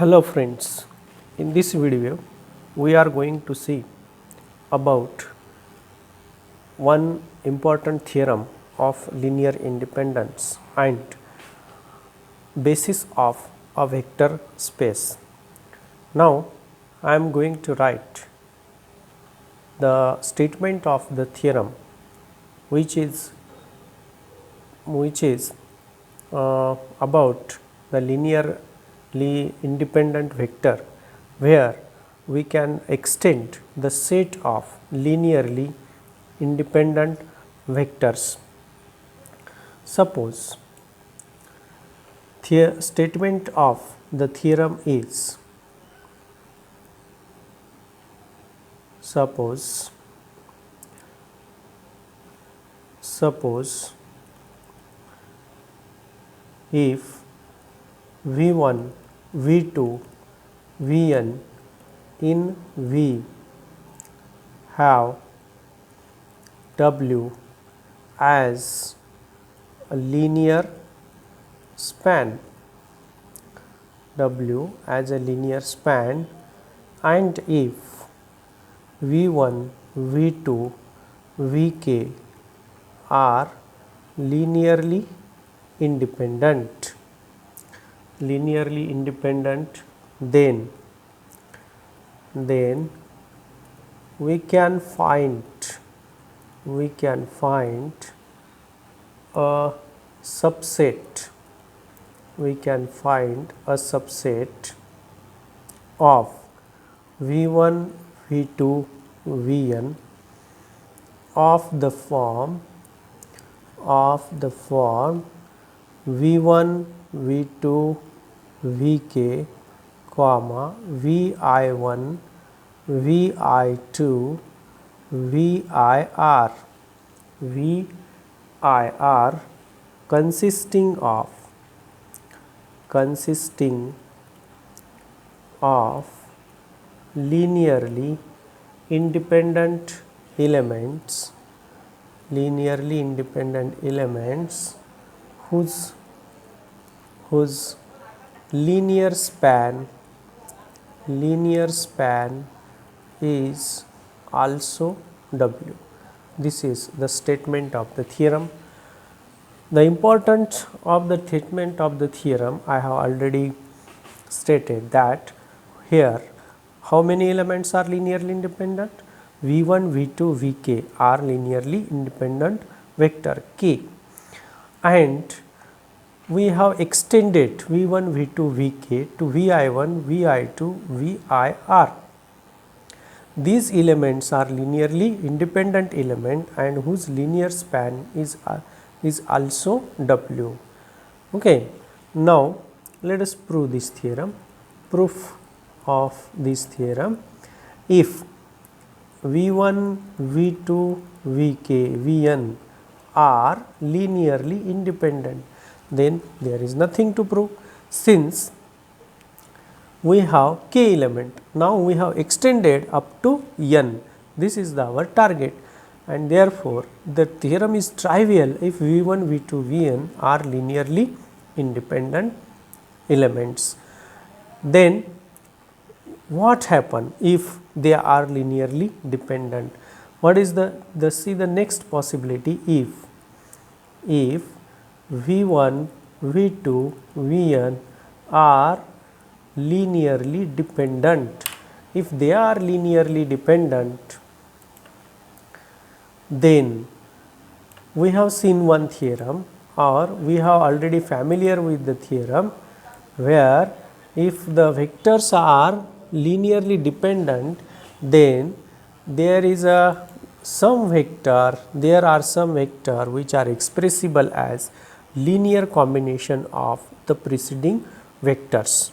Hello friends, in this video we are going to see about one important theorem of linear independence and basis of a vector space. Now I am going to write the statement of the theorem which is about the linearly independent vector, where we can extend the set of linearly independent vectors. Suppose statement of the theorem is, suppose if V1, V2, Vn in V have W as a linear span, W as a linear span, and if V1, V2, Vk are linearly independent, then we can find a subset, of V1, V2, Vn of the form V1, V2, Vk, Vi1, Vi2, Vir consisting of linearly independent elements whose linear span is also W. This is the statement of the theorem. The importance of the statement of the theorem I have already stated, that here how many elements are linearly independent? V1, V2, Vk are linearly independent vector k, and we have extended V1, V2, Vk to Vi1, Vi2, Vir. These elements are linearly independent element and whose linear span is also W. Okay. Now let us prove this theorem. Proof of this theorem: if V1, V2, Vk, Vn are linearly independent, then there is nothing to prove, since we have k element. Now we have extended up to n. This is our target, and therefore the theorem is trivial if V1, V2, Vn are linearly independent elements. Then what happen if they are linearly dependent? What is the next possibility? If V1, V2, Vn are linearly dependent, if they are linearly dependent, then we have seen one theorem, or we have already familiar with the theorem, where if the vectors are linearly dependent, then there are some vector which are expressible as linear combination of the preceding vectors.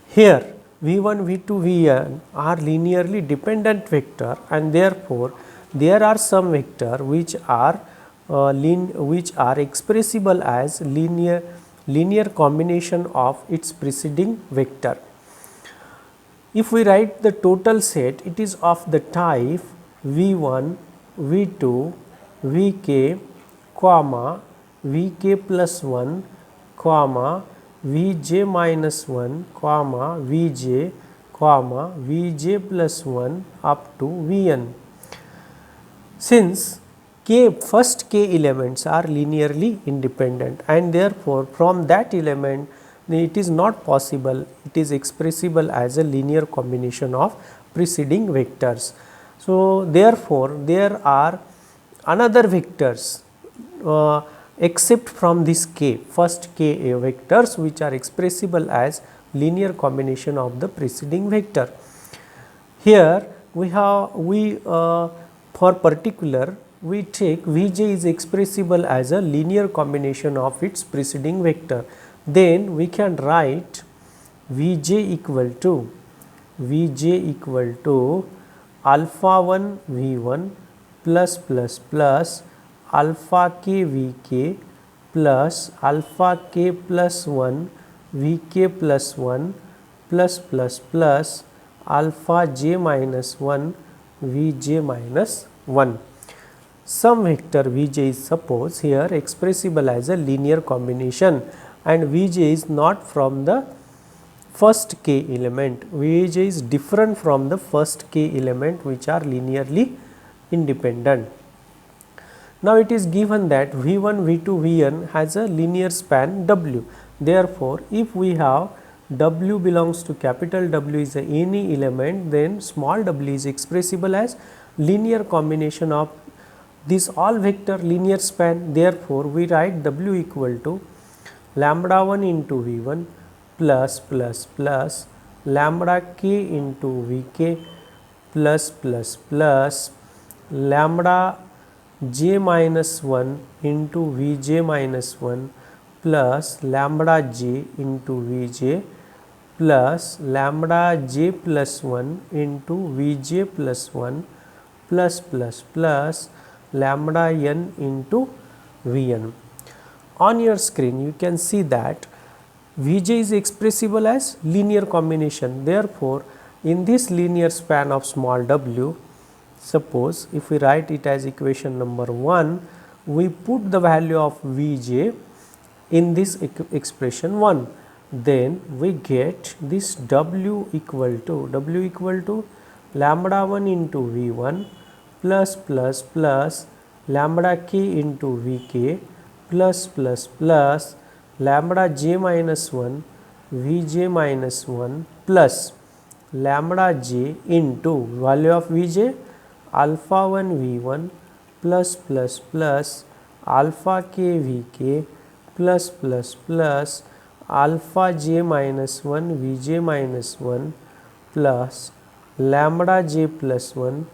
Here V1, V2, Vn are linearly dependent vector, and therefore there are some vector which are expressible as linear combination of its preceding vector. If we write the total set, it is of the type V1, V2, Vk, Vk plus 1, Vj minus 1 comma Vj comma Vj plus 1 up to Vn. Since first k elements are linearly independent, and therefore from that element it is not possible, it is expressible as a linear combination of preceding vectors. So therefore there are another vectors except from this k, first k vectors, which are expressible as linear combination of the preceding vector. Here we have for particular we take Vj is expressible as a linear combination of its preceding vector. Then we can write Vj equal to alpha 1 V1 plus alpha k Vk plus alpha k plus 1 Vk plus 1 plus alpha j minus 1 Vj minus 1. Some vector Vj is suppose here expressible as a linear combination, and Vj is not from the first k element. Vj is different from the first k element which are linearly independent. Now it is given that V1, V2, Vn has a linear span W. Therefore, if we have W belongs to capital W is any element, then small w is expressible as linear combination of this all vector linear span. Therefore, we write W equal to lambda 1 into V1 plus lambda k into Vk plus lambda j minus 1 into Vj minus 1 plus lambda j into Vj plus lambda j plus 1 into Vj plus 1 plus lambda n into Vn. On your screen you can see that Vj is expressible as linear combination. Therefore, in this linear span of small w, suppose if we write it as equation number 1, we put the value of Vj in this expression 1, then we get this W equal to lambda 1 into V1 plus lambda k into Vk plus lambda j minus 1 Vj minus 1 plus lambda j into value of Vj alpha 1 V1 plus alpha k Vk plus alpha j minus 1 Vj minus 1 plus lambda j plus 1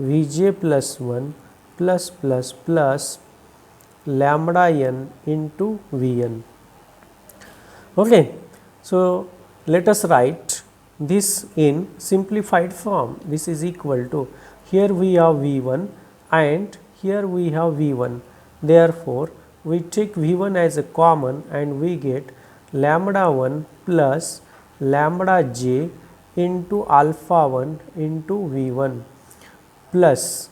Vj plus 1 plus lambda n into Vn. Okay. So, let us write this in simplified form. This is equal to, here we have V1 and here we have V1. Therefore, we take V1 as a common and we get lambda 1 plus lambda j into alpha 1 into V1 plus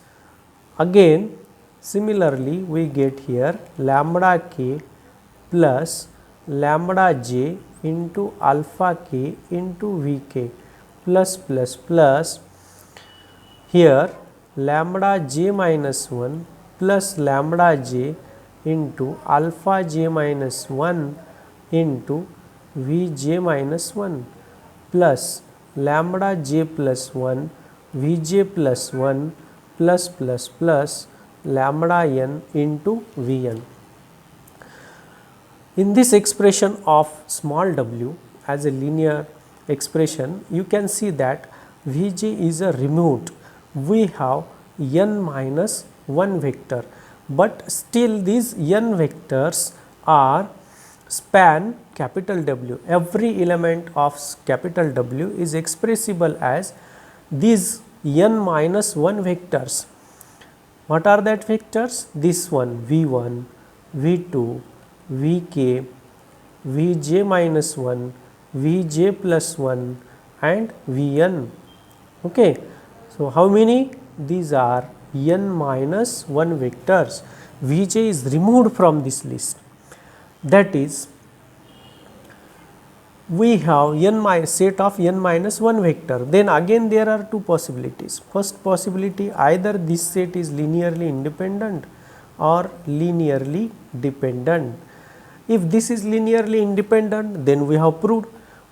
again similarly we get here lambda k plus lambda j into alpha k into Vk plus here lambda j minus 1 plus lambda j into alpha j minus 1 into Vj minus 1 plus lambda j plus 1 Vj plus 1 plus lambda n into Vn. In this expression of small w as a linear expression, you can see that Vj is a removed. We have n minus 1 vector, but still these n vectors are span capital W. Every element of capital W is expressible as these n minus 1 vectors. What are that vectors? This one V1, V2, Vk, Vj minus 1, Vj plus 1 and Vn. Okay. So, how many? These are n minus 1 vectors. Vj is removed from this list. That is, we have set of n minus 1 vector, then again there are two possibilities. First possibility, either this set is linearly independent or linearly dependent. If this is linearly independent, then we have proved.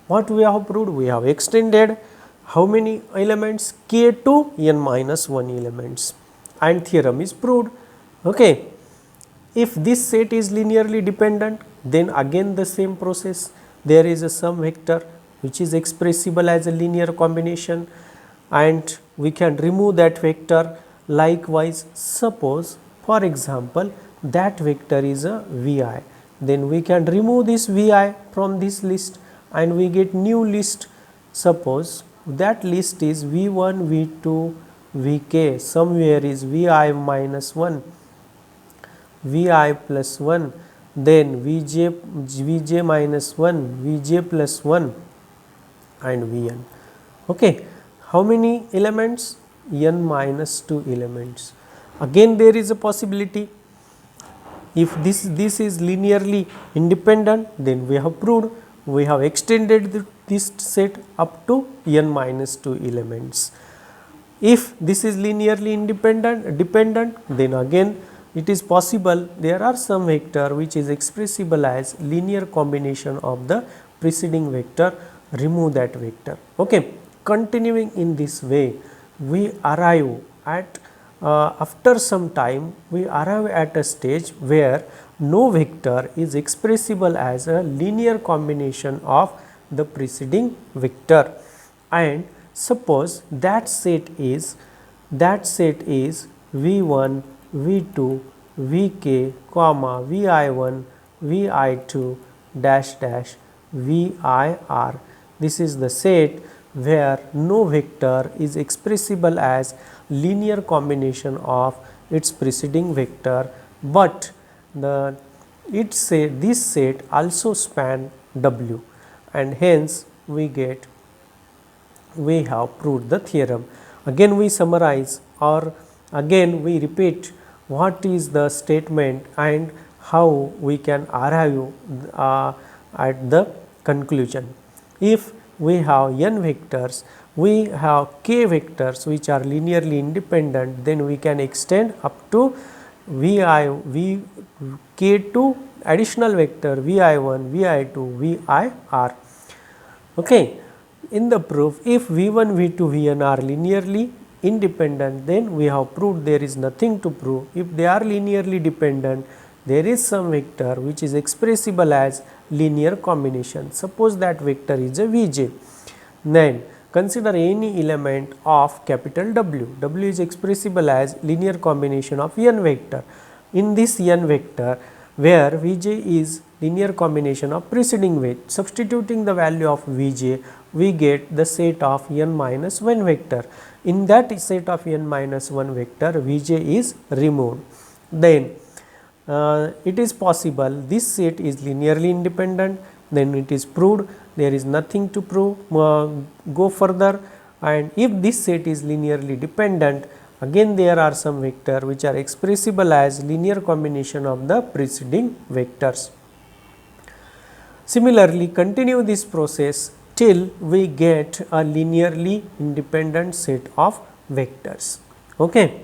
What we have proved? We have extended how many elements? K to n minus 1 elements, and theorem is proved. Okay. If this set is linearly dependent, then again the same process. There is a some vector which is expressible as a linear combination, and we can remove that vector. Likewise, suppose for example that vector is a Vi, then we can remove this Vi from this list and we get new list. Suppose that list is V1, V2, Vk, somewhere is Vi minus 1, Vi plus 1, then Vj minus 1, Vj plus 1 and Vn. Okay. How many elements? N minus 2 elements. Again there is a possibility, if this is linearly independent, then we have proved, we have extended this set up to n minus 2 elements. If this is linearly dependent, then again it is possible there are some vector which is expressible as linear combination of the preceding vector, remove that vector. Okay. Continuing in this way, we arrive at after some time we arrive at a stage where no vector is expressible as a linear combination of the preceding vector, and suppose that set is V1, V2, Vk, comma Vi1, Vi2 dash dash Vir. This is the set where no vector is expressible as linear combination of its preceding vector, but this set also span W, and hence we have proved the theorem. Again we summarize, or again we repeat what is the statement and how we can arrive at the conclusion. If we have n vectors, we have k vectors which are linearly independent, then we can extend up to k2 additional vector Vi1, Vi2, Vir. Okay. In the proof, if V1, V2, Vn are linearly independent, then we have proved there is nothing to prove. If they are linearly dependent, there is some vector which is expressible as linear combination. Suppose that vector is a Vj. Then consider any element of capital W. W is expressible as linear combination of n vector. In this n vector, where Vj is linear combination of preceding weight, substituting the value of Vj, we get the set of n minus 1 vector. In that set of n minus 1 vector, Vj is removed. Then it is possible this set is linearly independent, then it is proved, there is nothing to prove, go further. And if this set is linearly dependent, again there are some vector which are expressible as linear combination of the preceding vectors. Similarly, continue this process till we get a linearly independent set of vectors. Okay.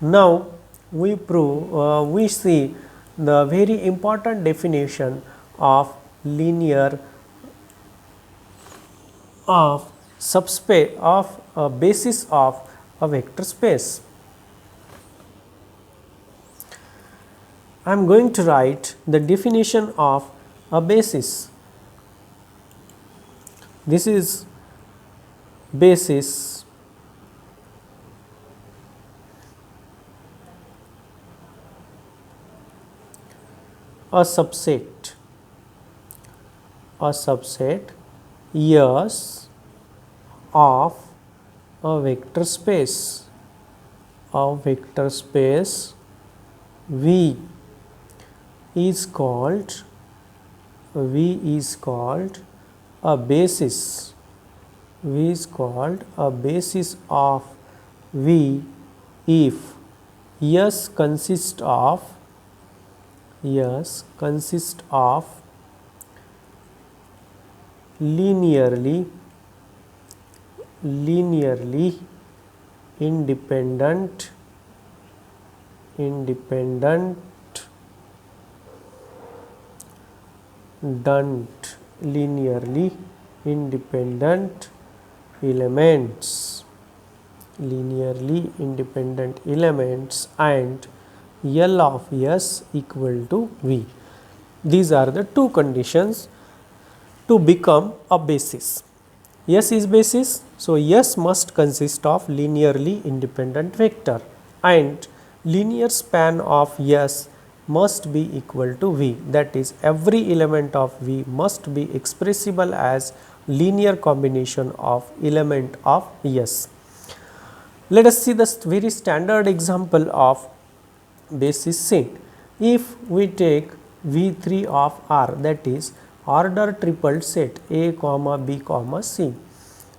Now we see the very important definition of linear of subspace of a basis of a vector space. I am going to write the definition of a basis. This is basis a subset yes of a vector space V is called a basis. V is called a basis of V if S consists of linearly independent linearly independent elements and L of S equal to V. These are the two conditions to become a basis. S is basis, so S must consist of linearly independent vector and linear span of S must be equal to V, that is every element of V must be expressible as linear combination of element of S. Let us see the very standard example of basis set. If we take V3 of R, that is order tripled set A comma B comma C,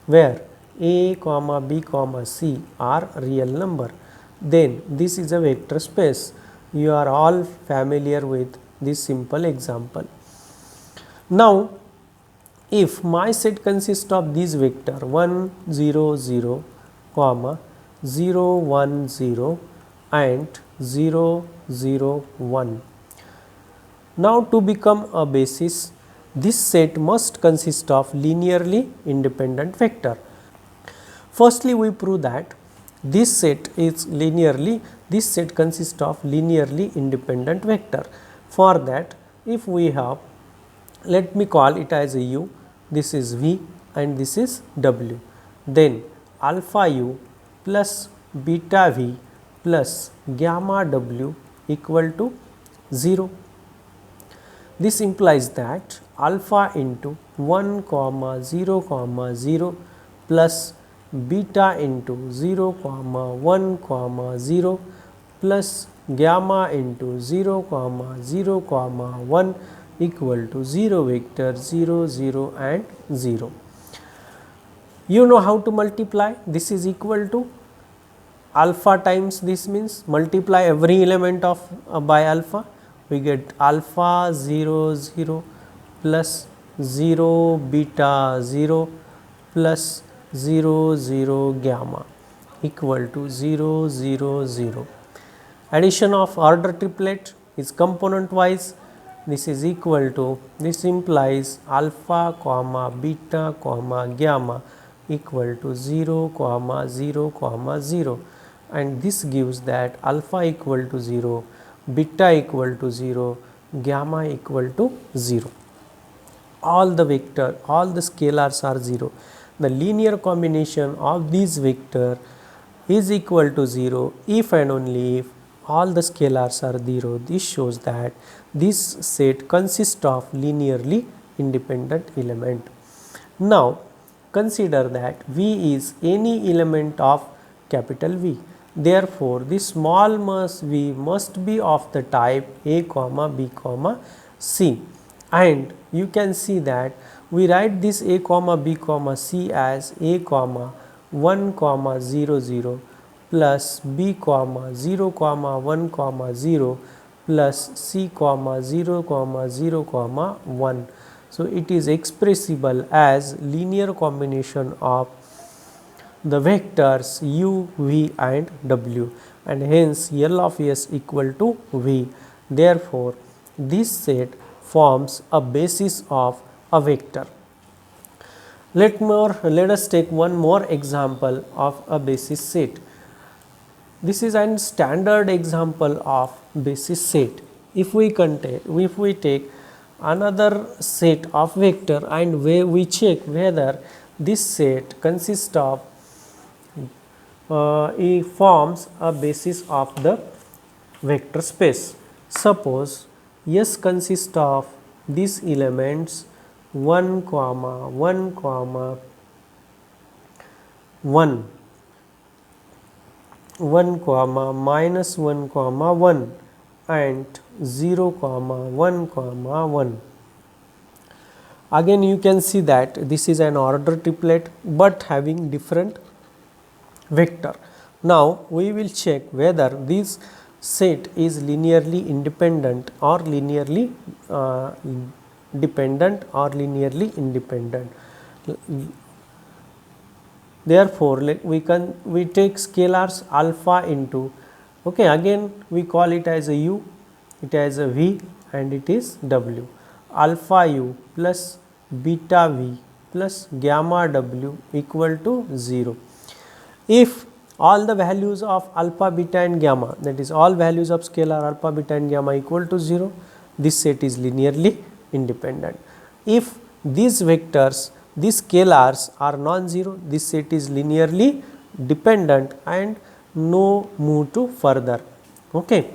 where A comma B comma C are real number, then this is a vector space. You are all familiar with this simple example. Now, if my set consists of this vector 1 0 0 comma 0 1 0 and 0 0 1. Now, to become a basis, this set must consist of linearly independent vector. Firstly, we prove that this set consists of linearly independent vector. For that, if we have, let me call it as a U, this is V and this is W, then alpha U plus beta V plus gamma W equal to 0. This implies that alpha into 1 comma 0 comma 0 plus beta into 0 comma 1 comma 0 plus gamma into 0 comma 0 comma 1 equal to 0 vector 0 0 and 0. You know how to multiply. This is equal to alpha times this, means multiply every element of by alpha, we get alpha 0 0 plus 0 beta 0 plus 0 0 gamma equal to 0 0 0. Addition of order triplet is component wise. This is equal to, this implies alpha comma beta comma gamma equal to 0 comma 0 comma 0, and this gives that alpha equal to 0, beta equal to 0, gamma equal to 0. All the scalars are 0. The linear combination of these vector is equal to 0 if and only if all the scalars are 0. This shows that this set consists of linearly independent element. Now, consider that V is any element of capital V. Therefore, this small v must be of the type A comma B comma C, and you can see that we write this A comma B comma C as A comma 1 comma 0 0 plus B comma 0 comma 1 comma 0 plus C comma 0 comma 0 comma 1. So, it is expressible as linear combination of the vectors u, v and w, and hence L of S equal to V. Therefore, this set forms a basis of a vector. Let us take one more example of a basis set. This is a standard example of basis set. If we take another set of vector and we check whether this set consists of it forms a basis of the vector space. Suppose S consists of these elements 1 comma 1 comma 1, 1 comma minus 1 comma 1 and 0 comma 1 comma 1. Again you can see that this is an order triplet but having different vector. Now, we will check whether this set is linearly independent or linearly dependent or linearly independent. Therefore, we take scalars alpha into, okay, again we call it as a u, it has a v and it is w. Alpha u plus beta v plus gamma w equal to 0. If all the values of alpha, beta and gamma, that is all values of scalar alpha, beta and gamma equal to 0, this set is linearly independent. If these vectors, these scalars are non-zero, this set is linearly dependent and no move to further. Okay.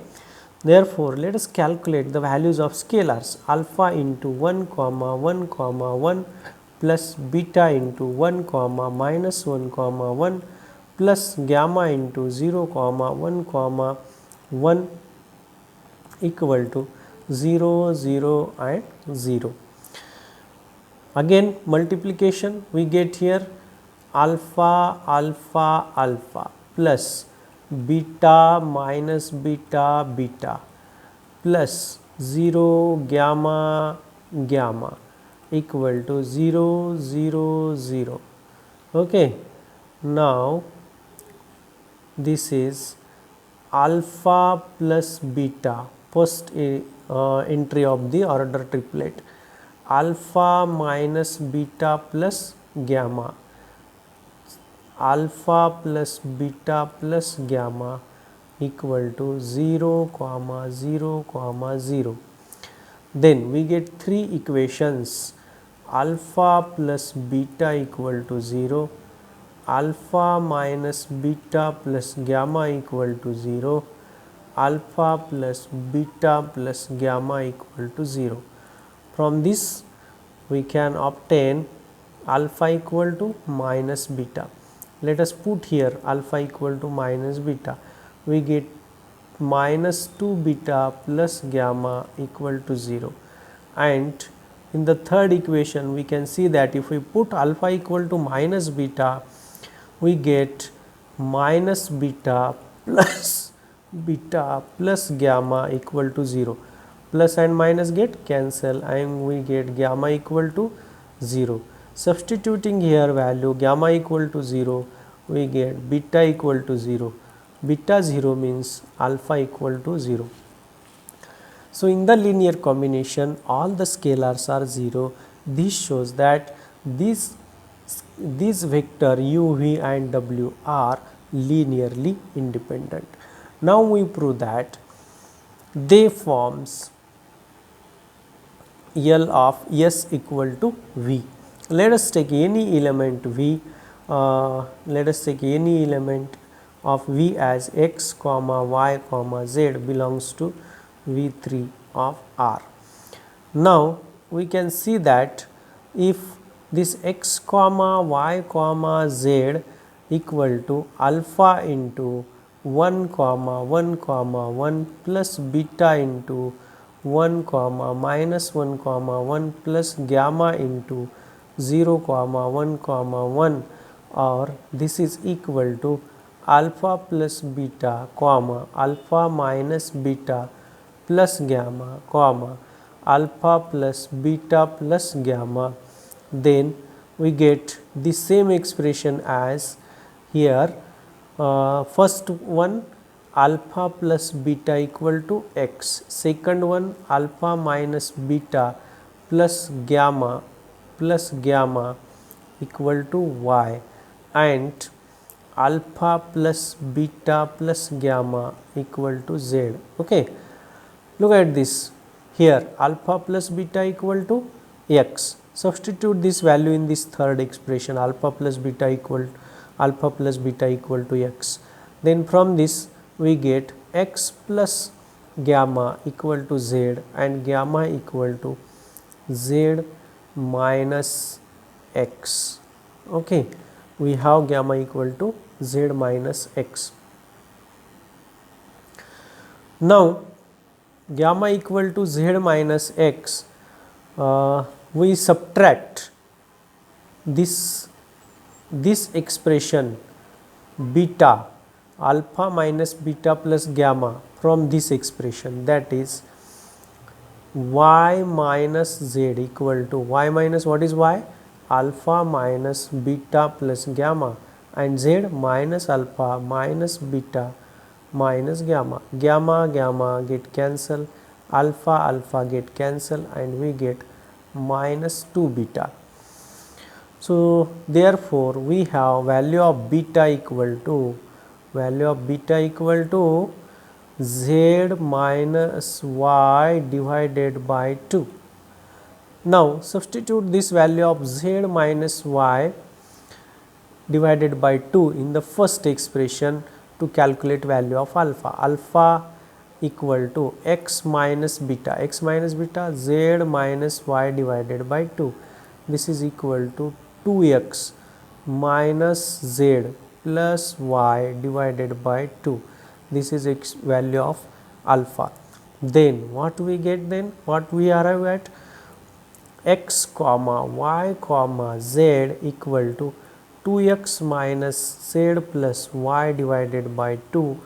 Therefore, let us calculate the values of scalars alpha into 1 comma 1 comma 1 plus beta into 1 comma minus 1 comma 1 plus gamma into 0 comma 1 comma 1 equal to 0 0 and 0. Again multiplication, we get here alpha alpha alpha plus beta minus beta beta plus 0 gamma gamma equal to 0 0 0. Okay. Now this is alpha plus beta, first entry of the order triplet, alpha minus beta plus gamma, alpha plus beta plus gamma equal to 0 comma 0 comma 0. Then we get three equations, alpha plus beta equal to 0, alpha minus beta plus gamma equal to 0, alpha plus beta plus gamma equal to 0. From this we can obtain alpha equal to minus beta. Let us put here alpha equal to minus beta. We get minus 2 beta plus gamma equal to 0. And in the third equation we can see that if we put alpha equal to minus beta, we get minus beta plus gamma equal to 0. Plus and minus get cancel and we get gamma equal to 0. Substituting here value gamma equal to 0, we get beta equal to 0. Beta 0 means alpha equal to 0. So in the linear combination all the scalars are 0. This shows that these vector u, v and w are linearly independent. Now we prove that they forms L of S equal to V. Let us take any element V, let us take any element of V as x comma y comma z belongs to V3 of R. Now we can see that if this x comma y comma z equal to alpha into 1 comma 1 comma 1 plus beta into 1 comma minus 1 comma 1 plus gamma into 0 comma 1 comma 1, or this is equal to alpha plus beta comma alpha minus beta plus gamma comma alpha plus beta plus gamma, then we get the same expression as here. First one alpha plus beta equal to x, second one alpha minus beta plus gamma equal to y, and alpha plus beta plus gamma equal to z. Okay, look at this here, alpha plus beta equal to x. Substitute this value in this third expression, alpha plus beta equal to x. Then from this we get x plus gamma equal to z and gamma equal to z minus x. Okay, we have gamma equal to z minus x. Now gamma equal to z minus x, we subtract this expression beta, alpha minus beta plus gamma from this expression, that is y minus z equal to y minus, what is y? Alpha minus beta plus gamma, and z minus alpha minus beta minus gamma. Gamma gamma get cancel, alpha alpha get cancel, and we get minus 2 beta. So therefore we have value of beta equal to z minus y divided by 2. Now substitute this value of z minus y divided by 2 in the first expression to calculate value of alpha. Alpha equal to x minus beta z minus y divided by 2. This is equal to 2x minus z plus y divided by 2. This is value of alpha. Then what we get, then what we arrive at? X comma y comma z equal to 2x minus z plus y divided by 2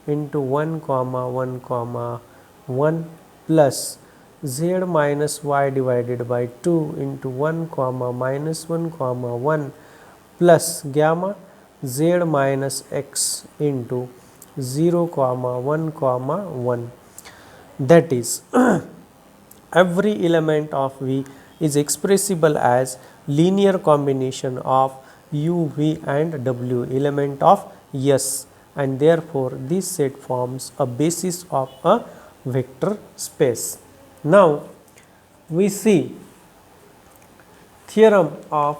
into 1 comma 1 comma 1 plus z minus y divided by 2 into 1 comma minus 1 comma 1 plus gamma z minus x into 0 comma 1 comma 1. That is every element of V is expressible as linear combination of U, V and W element of S, and therefore this set forms a basis of a vector space. Now we see theorem of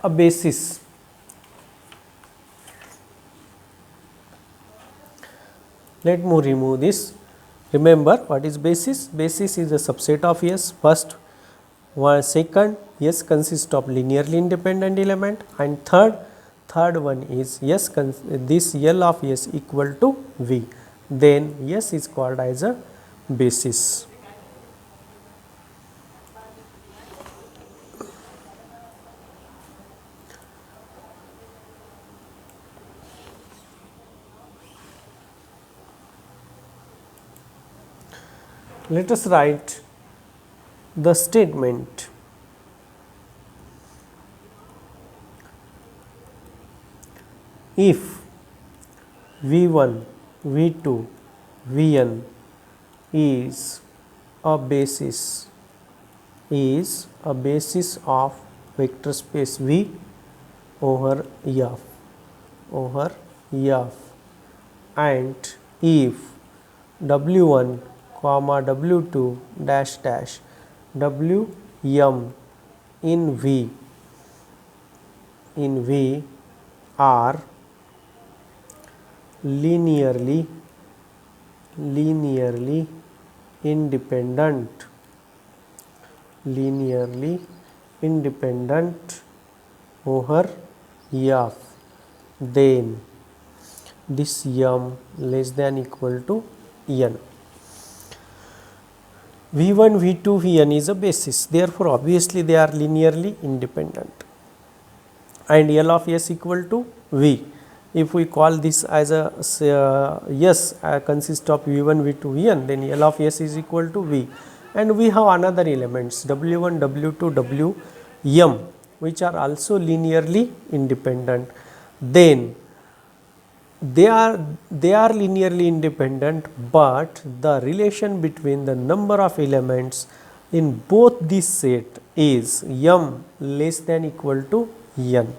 a basis. Let me remove this. Remember what is basis? Basis is a subset of S. First, second, S consists of linearly independent element, and third one is S, this L of S equal to V. Then S is called as a basis. Let us write the statement. If V1, V2, Vn is a basis of vector space V over F and if W1 comma W2 dash dash Wm in V are linearly independent over F, then this m less than equal to n. V1, V2, Vn is a basis, therefore obviously they are linearly independent, and L of S equal to V. If we call this as a S consists of V1, V2, Vn, then L of S is equal to V, and we have another elements W1, W2, Wm which are also linearly independent. Then they are linearly independent, but the relation between the number of elements in both this set is m less than equal to n.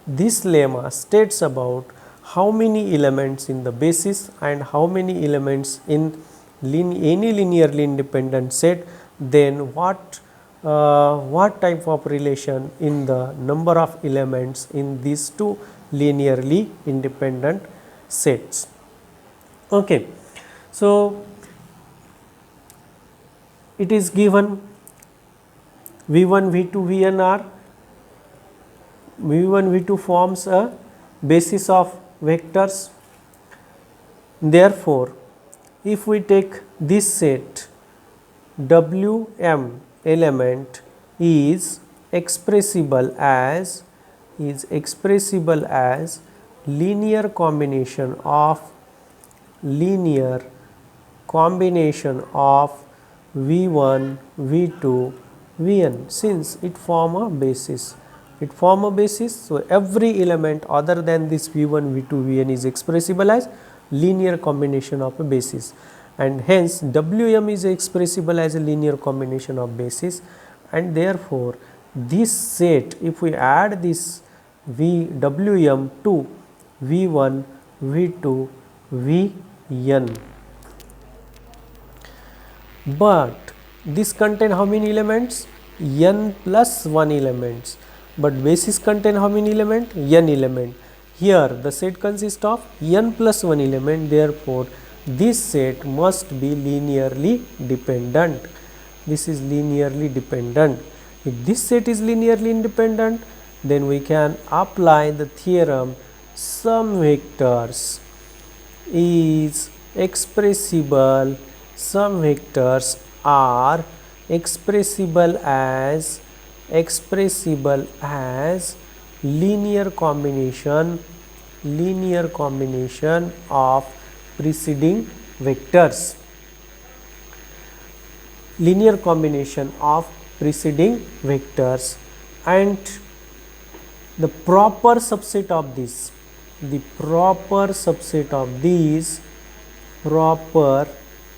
This lemma states about how many elements in the basis and how many elements in any linearly independent set, then what type of relation in the number of elements in these two linearly independent sets. Okay. So it is given V1, V2, Vn are V1, V2 forms a basis of vectors. Therefore, if we take this set, Wm element is expressible as linear combination of linear combination of V1, V2, Vn, since it form a basis. It form a basis, so every element other than this V1, V2, Vn is expressible as linear combination of a basis, and hence Wm is expressible as a linear combination of basis, and therefore this set, if we add this Wm to V1, V2, Vn, but this contain how many elements? N plus 1 elements, but basis contain how many element? N element. Here the set consists of n plus 1 element, therefore this set must be linearly dependent. This is linearly dependent. If this set is linearly independent, then we can apply the theorem some vectors is expressible, some vectors are expressible as linear combination of preceding vectors, linear combination of preceding vectors, and the proper subset of this, the proper subset of these, proper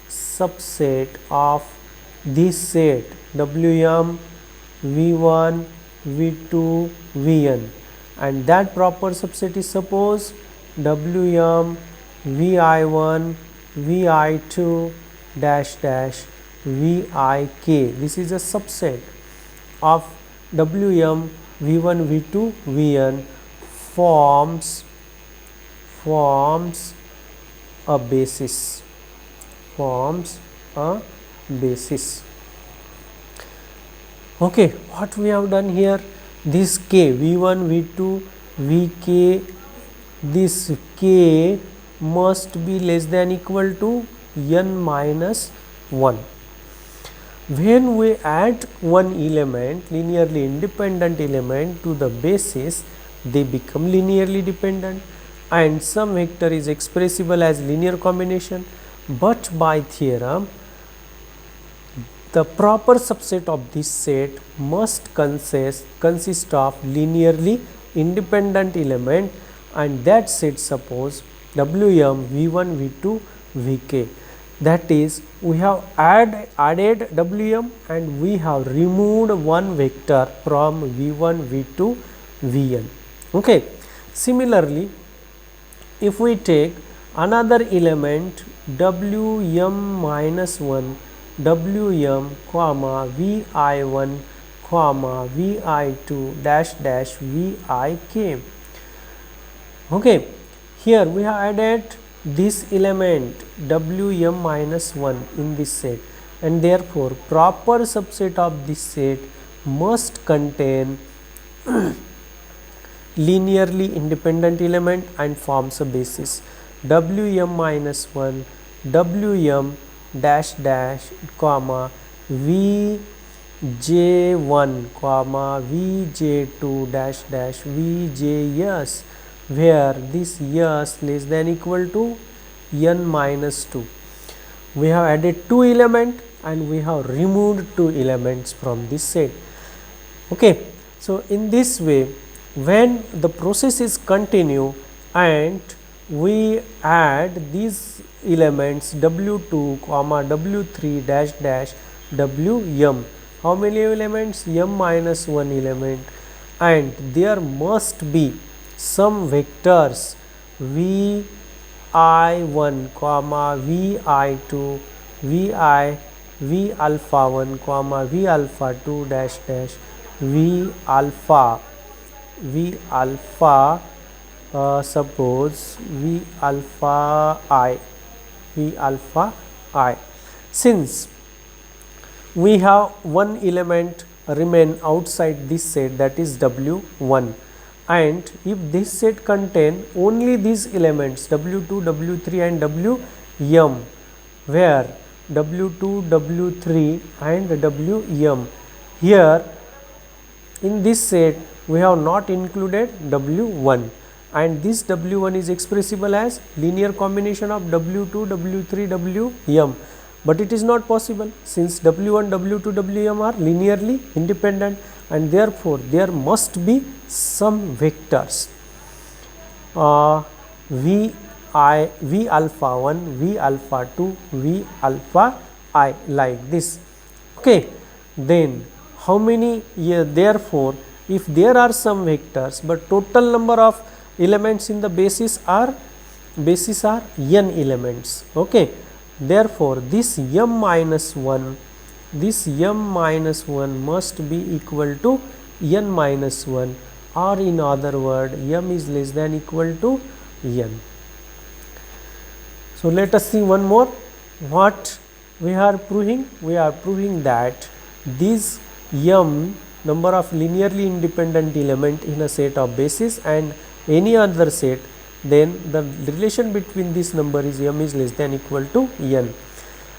subset of this set Wm, V1, V2, Vn, and that proper subset is suppose Wm, Vi1, Vi2 dash dash Vik. This is a subset of Wm, V1, V2, Vn forms a basis, Okay, what we have done here, this k V1, V2, Vk, this k must be less than equal to n minus 1. When we add one element, linearly independent element, to the basis, they become linearly dependent, and some vector is expressible as linear combination, but by theorem the proper subset of this set must consist of linearly independent element, and that set suppose Wm, V1, V2, Vk. That is, we have added Wm and we have removed one vector from V1, V2, Vn. Okay. Similarly, if we take another element Wm minus 1, Wm comma Vi1 comma Vi2 dash dash Vik. Okay, here we have added this element Wm minus 1 in this set, and therefore proper subset of this set must contain linearly independent element and forms a basis. Wm minus 1, Wm dash dash comma Vj1 comma Vj2 dash dash Vjs, where this s less than equal to n minus 2. We have added 2 elements and we have removed 2 elements from this set. Okay. So, in this way, when the process is continue and we add these elements W2 comma W3 dash dash Wm, how many elements? M minus 1 element, and there must be some vectors Vi1 comma Vi2 V alpha 1 comma V alpha 2 dash dash V alpha suppose V alpha I. Since we have one element remain outside this set, that is W1, and if this set contain only these elements W2, W3 and Wm, where W2, W3 and Wm, here in this set we have not included W1, and this W1 is expressible as linear combination of W2, W3, Wm, but it is not possible since W1, W2, Wm are linearly independent, and therefore there must be some vectors V alpha 1, V alpha 2, V alpha I, like this. Okay. Then how many, therefore if there are some vectors but total number of elements in the basis are n elements. Okay. Therefore this m minus 1 must be equal to n minus 1, or in other word m is less than equal to n. So let us see one more. What we are proving? We are proving that these m number of linearly independent element in a set of basis and any other set, then the relation between this number is m is less than equal to n.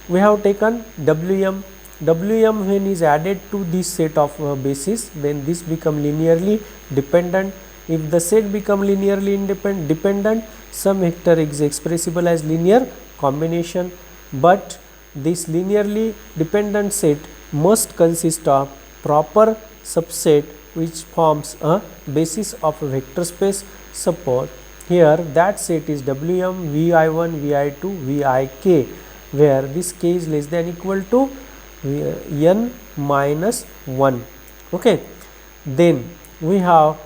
We have taken Wm. Wm when is added to this set of basis, then this become linearly dependent. If the set become linearly dependent, some vector is expressible as linear combination, but this linearly dependent set must consist of proper subset which forms a basis of a vector space. Suppose here that set is Wm, Vi1, Vi2, Vik, where this k is less than equal to n minus 1. Okay. Then we have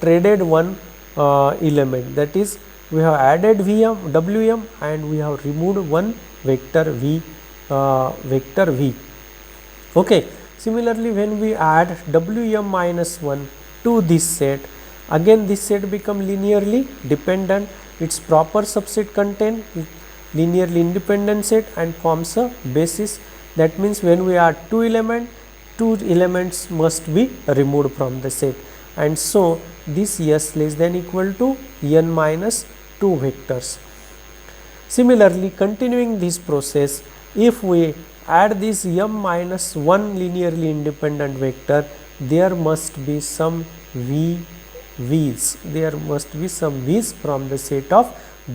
traded one element, that is we have added Wm and we have removed one vector V. Okay. Similarly, when we add Wm minus 1 to this set, again this set become linearly dependent, its proper subset contain linearly independent set and forms a basis. That means when we add two elements must be removed from the set, and so this S less than equal to n minus 2 vectors. Similarly, continuing this process, if we add this m minus 1 linearly independent vector, there must be some V's from the set of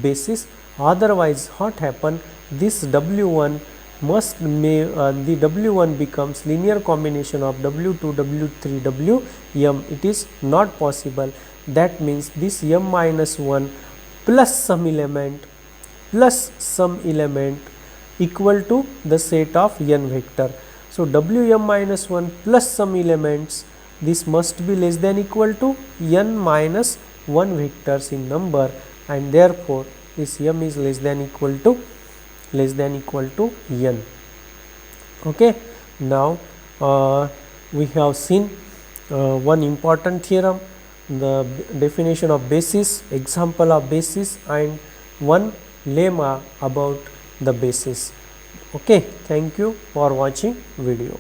basis. Otherwise what happen, this W1 the W1 becomes linear combination of W2, W3, Wm. It is not possible. That means this m minus 1 plus some element equal to the set of n vector. So Wm minus 1 plus some elements, this must be less than equal to n minus 1 vectors in number, and therefore this m is less than equal to n. Okay. Now we have seen one important theorem, the definition of basis, example of basis, and one lemma about the basis. Okay. Thank you for watching video.